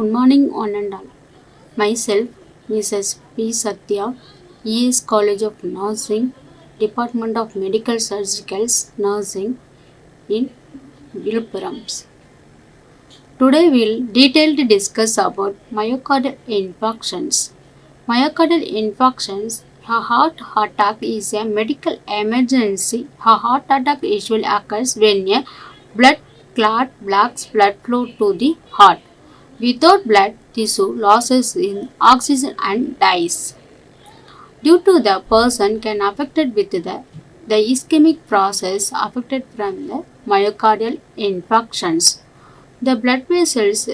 Good morning, one and all. Myself, Mrs. P.Sathya, E.S College of Nursing, Department of Medical Surgical Nursing in Villupuram. Today we'll detailed discuss about myocardial infarctions. Myocardial infarctions, a heart attack is a medical emergency. A heart attack usually occurs when a blood clot blocks blood flow to the heart. Without blood, tissue loses in oxygen and dies. Due to the person can affected with the ischemic process affected from the myocardial infarctions. The blood vessels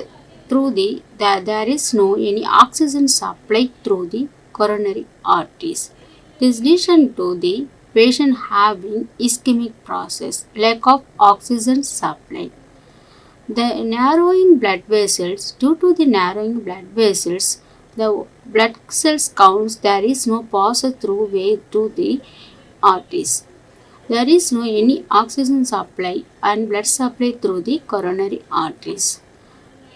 through there is no any oxygen supply through the coronary arteries. This leads to the patient having ischemic process, lack of oxygen supply. The narrowing blood vessels, due to the narrowing blood vessels, the blood cells counts, there is no pass through way to the arteries. There is no any oxygen supply and blood supply through the coronary arteries.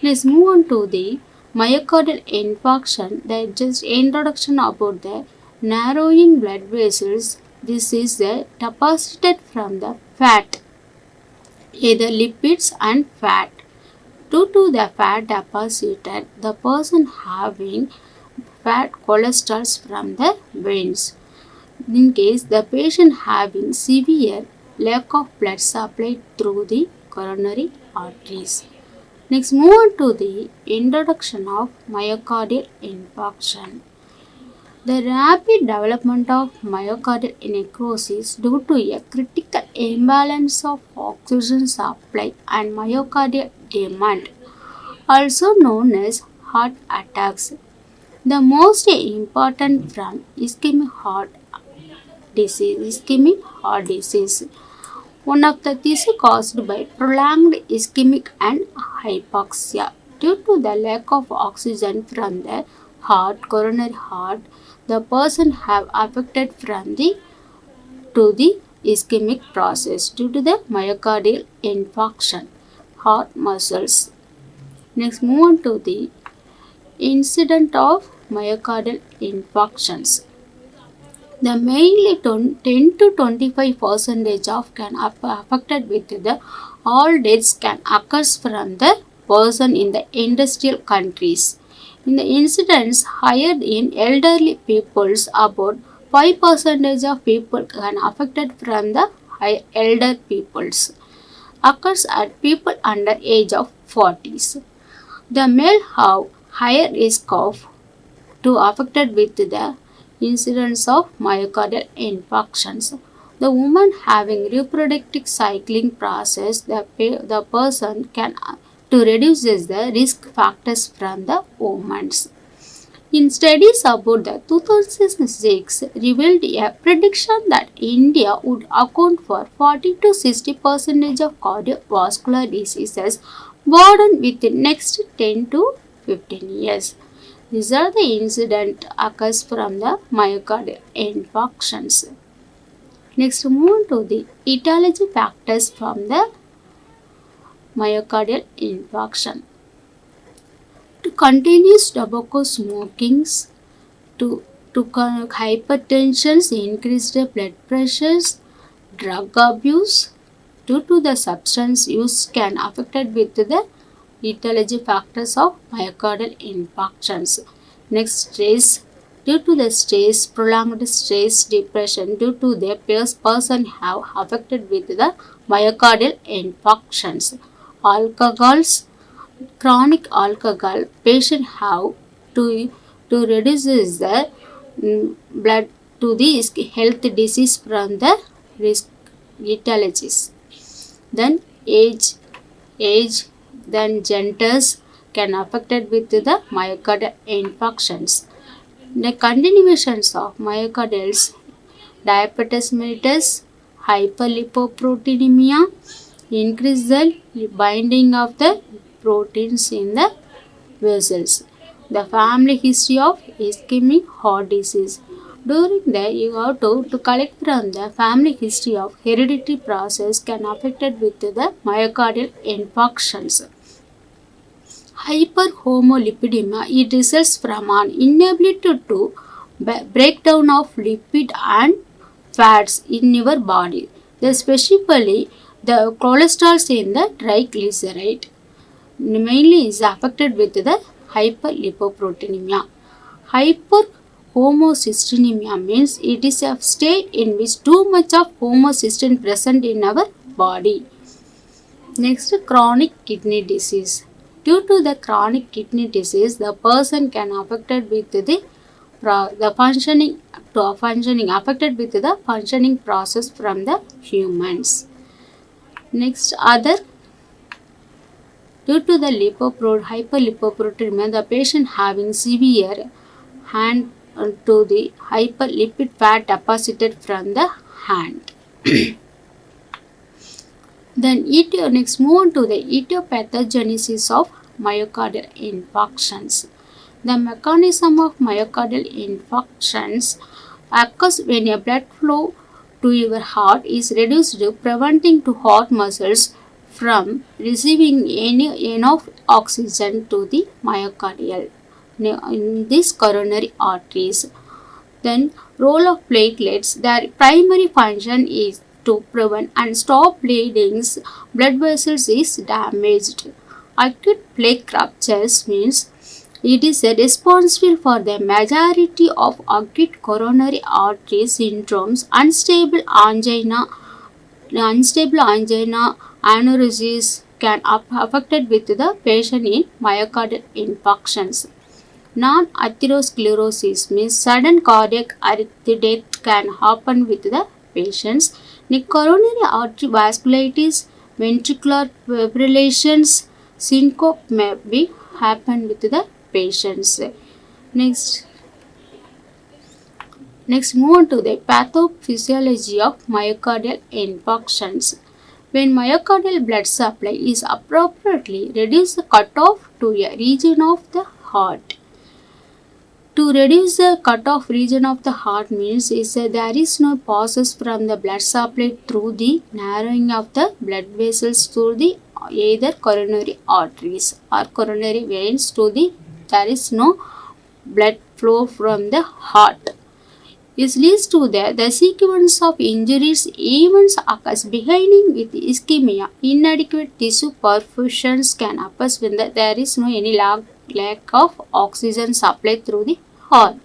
Let's move on to the myocardial infarction. The just introduction about the narrowing blood vessels. This is the deposited from the fat, either lipids and fat. Due to the fat deposited, the person having fat cholesterol from the veins. In case the patient having severe lack of blood supply through the coronary arteries. Next, move on to the introduction of myocardial infarction. The rapid development of myocardial necrosis due to a critical imbalance of oxygen supply and myocardial demand, also known as heart attacks. The most important from ischemic heart disease. One of the disease caused by prolonged ischemic and hypoxia due to the lack of oxygen from the coronary heart. The person have affected from the to the ischemic process due to the myocardial infarction, heart muscles. Next, move on to the incident of myocardial infarctions. The mainly 10 to 25% of can affected with the all deaths can occurs from the person in the industrial countries. In the incidents higher in elderly peoples, about 5% of people can affected from the elder peoples. Occurs at people under age of 40s. The male have higher risk of to affected with the incidence of myocardial infarctions. The woman having reproductive cycling process, the person can to reduce the risk factors from the women. In studies about the 2006 revealed a prediction that India would account for 40 to 60% of cardiovascular diseases burden within next 10 to 15 years. These are the incident occurs from the myocardial infarctions. Next, move on to the etiology factors from the myocardial infarction. To continuous tobacco smoking, to hypertension, increased blood pressures, drug abuse due to the substance use can affected with the etiology factors of myocardial infarctions. Next, stress. Due to the stress, prolonged stress, depression, due to the person have affected with the myocardial infarctions. Alcohols, chronic alcohol patient have to reduce the blood to the health disease from the risk etiologies. Then age, then genders can affected with the myocardial infarctions. The continuations of myocardials, diabetes mellitus, hyperlipoproteinemia, increase the binding of the proteins in the vessels. The family history of ischemic heart disease. During the you have to collect from the family history of hereditary process can affected with the myocardial infarctions. Hyperhomolipidemia, it results from an inability to break down of lipid and fats in your body, especially the cholesterol in the triglyceride. Mainly is affected with the hyperlipoproteinemia. Hyperhomocystinemia means it is a state in which too much of homocysteine present in our body. Next, chronic kidney disease. Due to the chronic kidney disease, the person can affected with the functioning affected with the functioning process from the humans. Next, other due to the hyperlipoproteinemia, the patient having severe hand to the hyperlipid fat deposited from the hand. Then next move on to the etiopathogenesis of myocardial infarctions. The mechanism of myocardial infarctions occurs when a blood flow to your heart is reduced, preventing to heart muscles from receiving enough oxygen to the myocardial in these coronary arteries. Then role of platelets, their primary function is to prevent and stop bleedings. Blood vessels is damaged. Acute plaque ruptures means it is responsible for the majority of acute coronary artery syndromes, unstable angina, aneurysms can affected with the patient in myocardial infarctions. Non-atherosclerosis means sudden cardiac death can happen with the patients. Coronary artery vasculitis, ventricular fibrillations, syncope may be happen with the patients. Next, move on to the pathophysiology of myocardial infarctions. When myocardial blood supply is appropriately reduce the cutoff to a region of the heart. To reduce the cutoff region of the heart means there is no passes from the blood supply through the narrowing of the blood vessels through the either coronary arteries or coronary veins to the there is no blood flow from the heart. This leads to the sequence of injuries events occurs beginning with ischemia. Inadequate tissue perfusions can occur when there is no any lack of oxygen supply through the heart.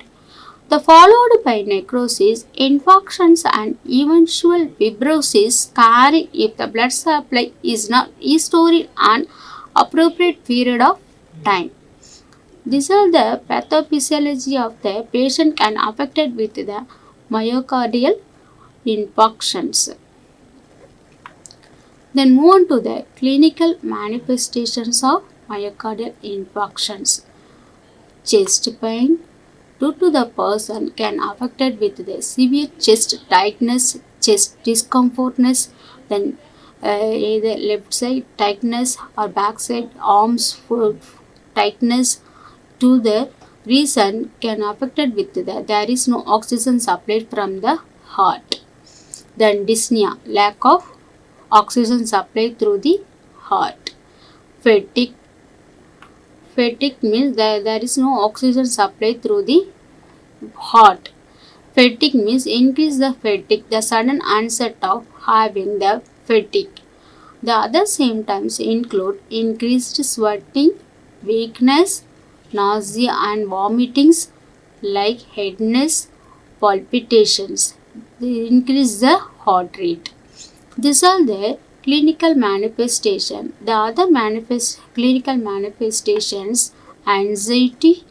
The followed by necrosis, infarctions and eventual fibrosis carry if the blood supply is not restored an appropriate period of time. These are the pathophysiology of the patient can affected with the myocardial infarctions. Then move on to the clinical manifestations of myocardial infarctions. Chest pain due to the person can affected with the severe chest tightness, chest discomfortness, then either left side tightness or back side arms tightness to the reason can affected with there is no oxygen supplied from the heart. Then dyspnea, lack of oxygen supply through the heart. Fatigue means there is no oxygen supply through the heart. Fatigue means increase the fatigue, the sudden onset of having the fatigue. The other symptoms include increased sweating, weakness, nausea and vomitings like headaches, palpitations. They increase the heart rate. These are the clinical manifestation. The other clinical manifestations, anxiety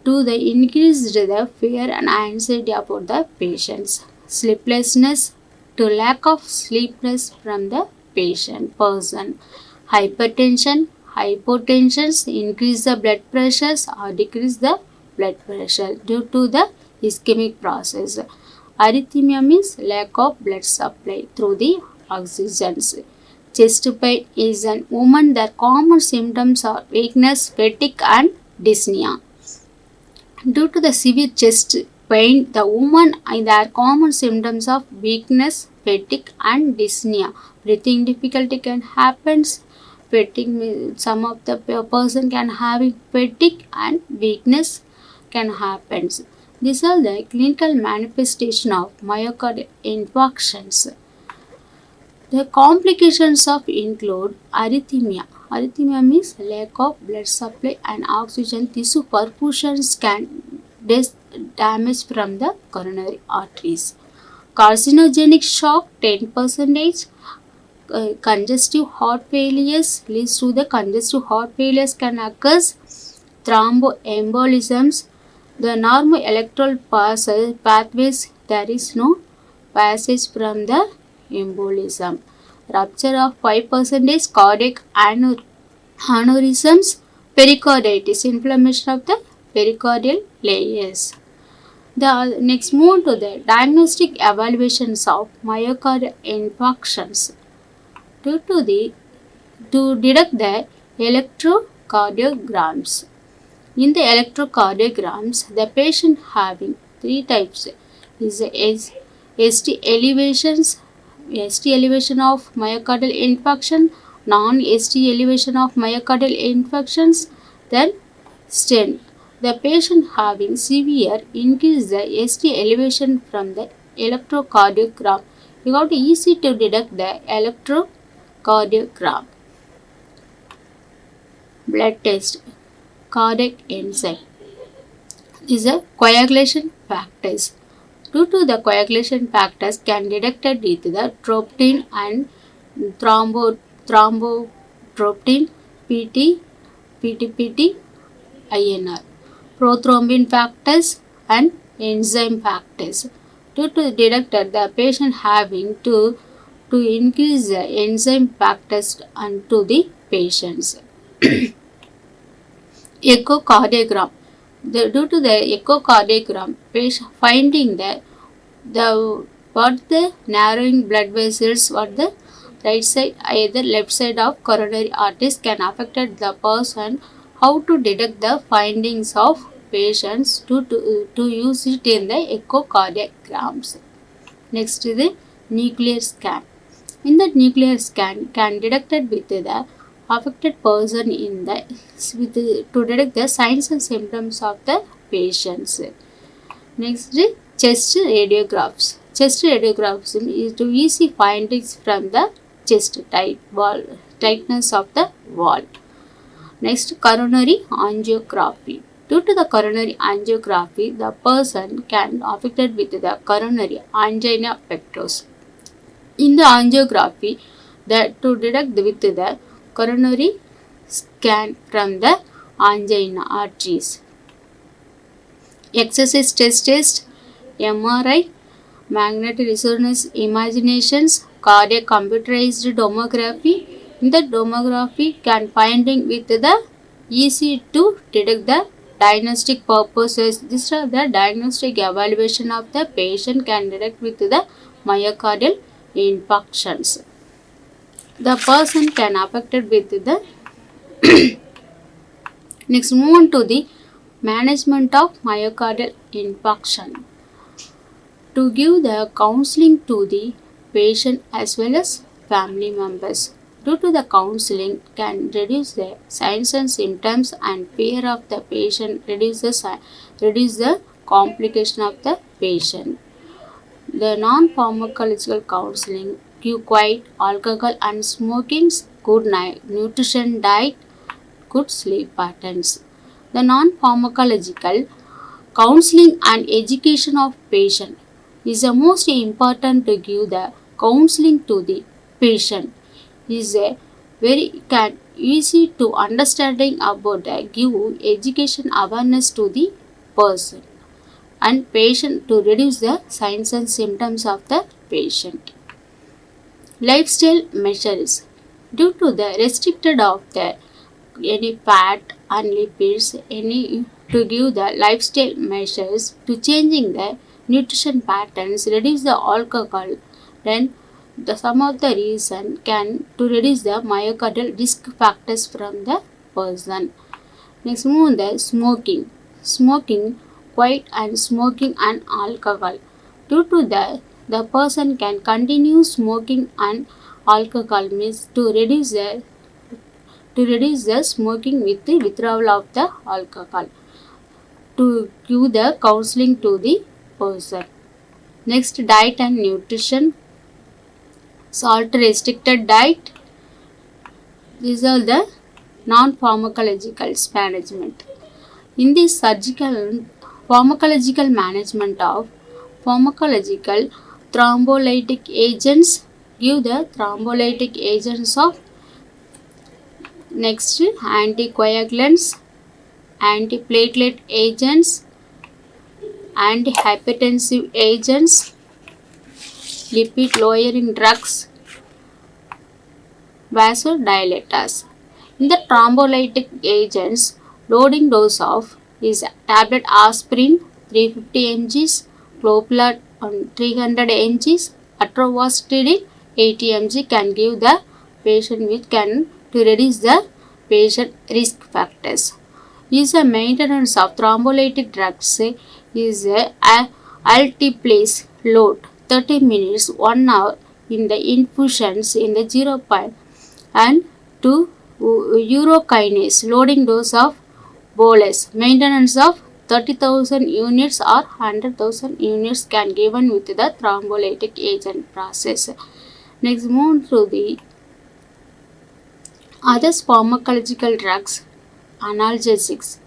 to the increased the fear and anxiety about the patients. Sleeplessness to lack of sleepness from the person. Hypertension, hypotensions increase the blood pressures or decrease the blood pressure due to the ischemic process. Arrhythmia means lack of blood supply through the oxygens. Chest pain is an woman. Their common symptoms are weakness, fatigue and dyspnea. Due to the severe chest pain, the woman their common symptoms of weakness, fatigue and dyspnea. Breathing difficulty can happen fatigue, some of the person can having fatigue and weakness can happen. These are the clinical manifestation of myocardial infarctions. The complications of include arrhythmia. Arrhythmia means lack of blood supply and oxygen. Tissue perfusions can damage from the coronary arteries. Carcinogenic shock 10%. Congestive heart failures leads to the congestive heart failures can occur. Thromboembolisms. The normal electoral pathways, there is no passage from the embolism. Rupture of 5% cardiac aneurysms, pericarditis, inflammation of the pericardial layers. The next move to the diagnostic evaluations of myocardial infarctions. To detect the electrocardiograms. In the electrocardiograms, the patient having three types is ST elevations, ST elevation of myocardial infarction, non-ST elevation of myocardial infarctions, then stent. The patient having severe increase the ST elevation from the electrocardiogram. You got easy to detect the electrocardiogram. Blood test. Cardiac enzyme is a coagulation factors. Due to the coagulation factors can detected with the troptin and thrombotropin, PT, PTPT, INR, prothrombin factors and enzyme factors. Due to detected the patient having to increase the enzyme factors unto the patients. Echocardiogram. Due to the echocardiogram, patient finding the what the narrowing blood vessels, what the right side, either left side of coronary arteries can affect the person. How to detect the findings of patients to use it in the echocardiograms. Next is the nuclear scan. In the nuclear scan can detected with the affected person in the to detect the signs and symptoms of the patients. Next is chest radiographs. Chest radiographs is to easy findings from the chest tightness of the wall. Next, coronary angiography. Due to the coronary angiography, the person can affected with the coronary angina pectoris. In the angiography, to detect with the coronary scan from the angina arteries. Exercise test, MRI, magnetic resonance imaginations, cardiac computerized tomography. In the tomography can finding with the easy to detect the diagnostic purposes. These are the diagnostic evaluation of the patient can detect with the myocardial infarctions. The person can affected with the next move on to the management of myocardial infarction. To give the counseling to the patient as well as family members. Due to the counseling can reduce the signs and symptoms and fear of the patient, reduce the complication of the patient. The non-pharmacological counseling give quiet, alcohol and smoking, good nutrition diet, good sleep patterns. The non-pharmacological counseling and education of patient is the most important to give the counseling to the patient. Is a very easy to understanding about give education awareness to the person and patient to reduce the signs and symptoms of the patient. Lifestyle measures. Due to the restricted of the any fat and lipids, any to give the lifestyle measures to changing the nutrition patterns, reduce the alcohol, then some of the reason can to reduce the myocardial risk factors from the person. Next move on the smoking. Smoking, quiet and smoking and alcohol. Due to the person can continue smoking and alcohol means to reduce the to reduce the smoking with the withdrawal of the alcohol, to give the counseling to the person. Next, diet and nutrition. Salt restricted diet. These are the non-pharmacological management. In this pharmacological management of pharmacological thrombolytic agents, give the thrombolytic agents of next anticoagulants, antiplatelet agents, antihypertensive agents, lipid lowering drugs, vasodilators. In the thrombolytic agents, loading dose of is tablet aspirin 350 mg, clopidogrel 300 mg, atorvastatin 80 mg can give the patient with to reduce the patient risk factors. Is a maintenance of thrombolytic drugs is a altiplase load 30 minutes 1 hour in the infusions in the 0. And 2 urokinase loading dose of bolus maintenance of 30,000 units or 100,000 units can given with the thrombolytic agent process. Next, move to the other pharmacological drugs, analgesics.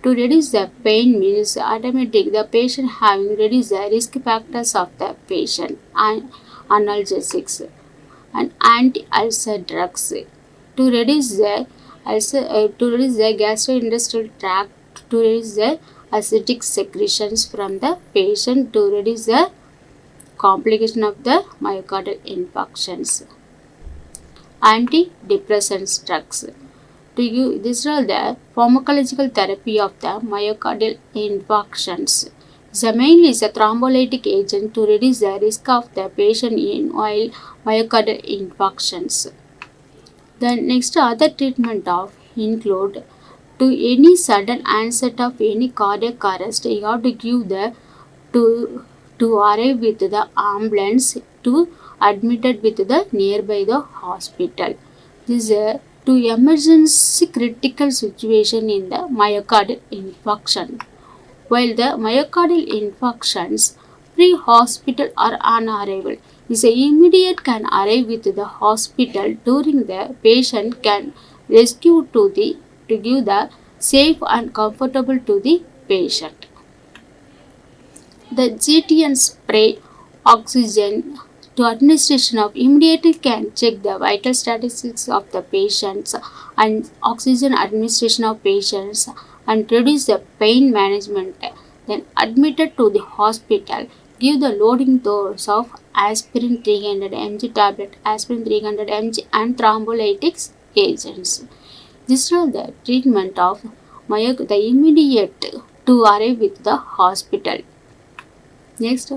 To reduce the pain means automatic the patient having reduced the risk factors of the patient, and analgesics and anti-ulcer drugs to reduce the gastrointestinal tract, to reduce the acidic secretions from the patient, to reduce the complication of the myocardial infarctions. Antidepressant drugs. These are the pharmacological therapy of the myocardial infarctions. The mainly is a thrombolytic agent to reduce the risk of the patient in while myocardial infarctions. The next other treatment of include to any sudden onset of any cardiac arrest, you have to give the to arrive with the ambulance to admitted with the nearby the hospital. This is to emergency critical situation in the myocardial infarction. While the myocardial infarctions pre-hospital or on arrival is immediate can arrive with the hospital during the patient can rescue to give the safe and comfortable to the patient. The GTN spray oxygen to administration of immediately can check the vital statistics of the patients and oxygen administration of patients and reduce the pain management. Then admitted to the hospital, give the loading dose of aspirin 300 mg tablet, aspirin 300 mg and thrombolytics agents. This is the treatment of the immediate to arrive with the hospital. Next,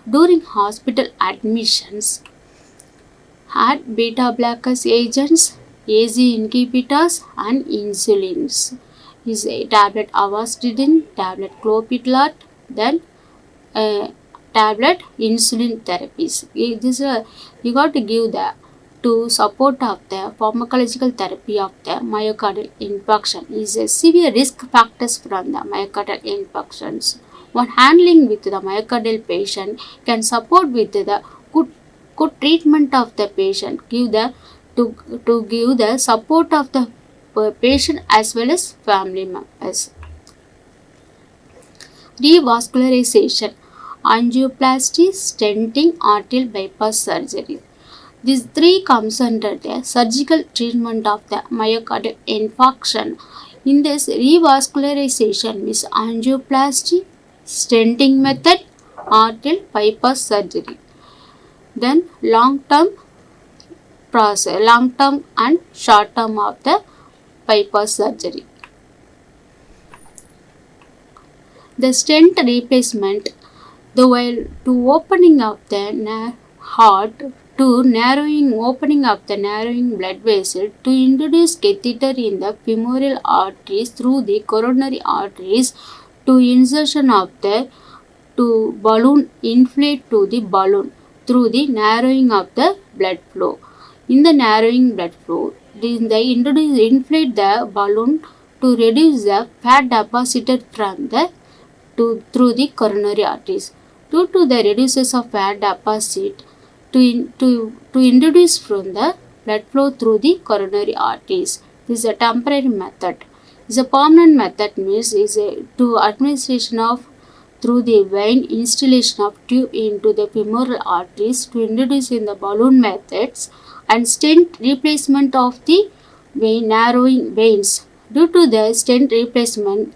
during hospital admissions, add beta blockers agents, AZ inhibitors and insulins. Is a tablet avastidine, tablet clopidogrel, then tablet insulin therapies. This you got to give the to support of the pharmacological therapy of the myocardial infarction is a severe risk factors from the myocardial infarctions. When handling with the myocardial patient can support with the good treatment of the patient, give the to give the support of the patient as well as family members. Revascularization, angioplasty, stenting, arterial bypass surgery. These three comes under the surgical treatment of the myocardial infarction. In this revascularization means angioplasty, stenting method, arterial bypass surgery. Then long-term and short-term of the bypass surgery. The stent replacement, the while to opening of the heart, to narrowing opening of the narrowing blood vessel, to introduce catheter in the femoral arteries through the coronary arteries, to insertion of the to balloon inflate to the balloon through the narrowing of the blood flow. In the narrowing blood flow, inflate the balloon to reduce the fat deposited from the through the coronary arteries. Due to the reduces of fat deposit to introduce from the blood flow through the coronary arteries. This is a temporary method. This is a permanent method means is a to administration of through the vein installation of tube into the femoral arteries to introduce in the balloon methods and stent replacement of the vein narrowing veins. Due to the stent replacement,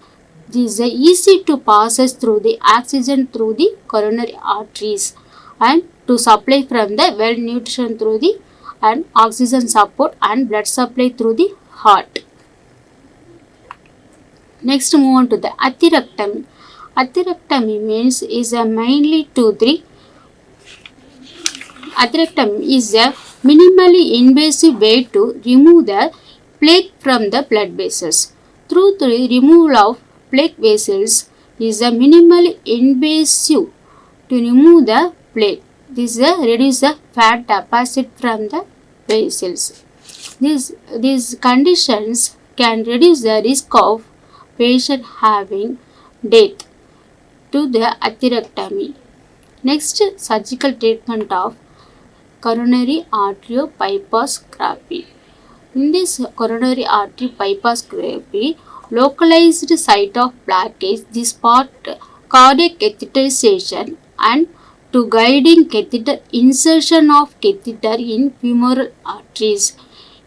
this is easy to passes through the oxygen through the coronary arteries and to supply from the well nutrition through the and oxygen support and blood supply through the heart. Next move on to the atherectomy. Atherectomy means is a mainly to the atherectomy is a minimally invasive way to remove the plaque from the blood vessels. Through the removal of plaque vessels is a minimally invasive to remove the plaque. This reduce the fat deposit from the vessels. These conditions can reduce the risk of patient having death to the atherectomy. Next, surgical treatment of coronary artery bypass therapy. In this coronary artery bypass therapy, localized site of blockage, this part cardiac catheterization and to guiding catheter insertion of catheter in femoral arteries.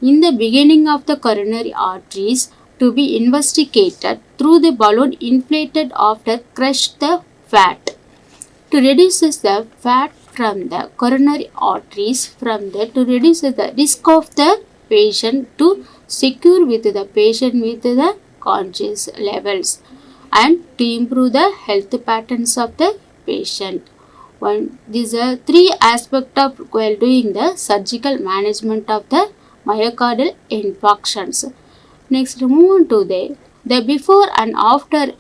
In the beginning of the coronary arteries to be investigated through the balloon inflated after crushed the fat. To reduce the fat from the coronary arteries to reduce the risk of the patient to secure with the patient with the conscious levels and to improve the health patterns of the patient. These are three aspects of while doing the surgical management of the myocardial infarctions. Next, move on to the before and after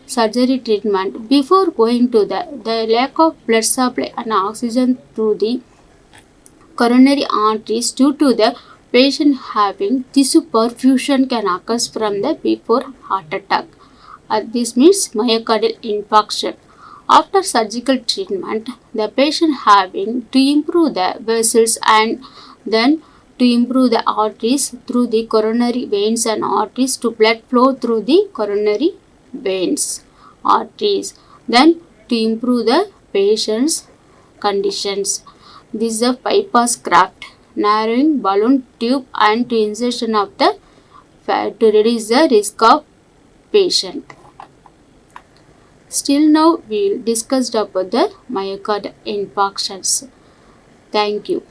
surgery treatment. Before going to the lack of blood supply and oxygen through the coronary arteries due to the patient having tissue perfusion can occur from the before heart attack. This means myocardial infarction. After surgical treatment, the patient having to improve the vessels and then to improve the arteries through the coronary veins and arteries to blood flow through the coronary veins, arteries. Then to improve the patient's conditions. This is a bypass graft, narrowing balloon tube and to insertion of the fat to reduce the risk of patient. Still now we discussed about the myocardial infarctions. Thank you.